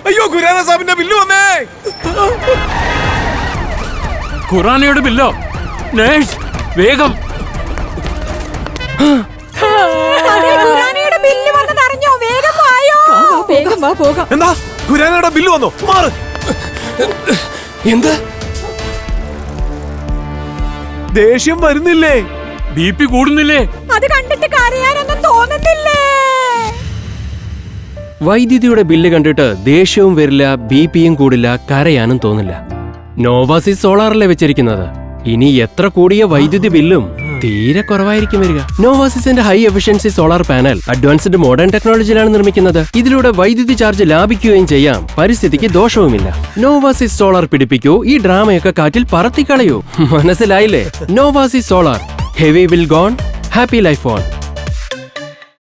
അയ്യോ, ഖുറാന സാഹിബിന്റെ ബില്ല് വന്നേ. ഖുറാനയുടെ ബില്ലോ? നേഴ്സ് വേഗം. എന്താ ഖുറാനയുടെ ബില്ല് വന്നോ? മാറ്. എന്താ ദേഷ്യം വരുന്നില്ലേ? BP കൂടുന്നില്ലേ? അത് കണ്ടിട്ട് കരയാനൊന്നും തോന്നുന്നില്ലേ? വൈദ്യുതിയുടെ ബില്ല് കണ്ടിട്ട് ദേഷ്യവും വരില്ല, BPയും കൂടില്ല, കരയാനും തോന്നില്ല. നോവാസിസ് സോളാറല്ലേ വെച്ചിരിക്കുന്നത്. ഇനി എത്ര കൂടിയ വൈദ്യുതി ബില്ലും തീരെ കുറവായിരിക്കും വരിക. നോവാസിസിന്റെ high efficiency solar panel advanced modern ടെക്നോളജിയിലാണ് നിർമ്മിക്കുന്നത്. ഇതിലൂടെ വൈദ്യുതി ചാർജ് ലാഭിക്കുകയും ചെയ്യാം, പരിസ്ഥിതിക്ക് ദോഷവുമില്ല. നോവാസിസ് സോളാർ പിടിപ്പിക്കൂ, ഈ ഡ്രാമയൊക്കെ കാറ്റിൽ പറത്തിക്കളയൂ. മനസ്സിലായില്ലേ? Novasis solar, heavy bill gone, happy life on.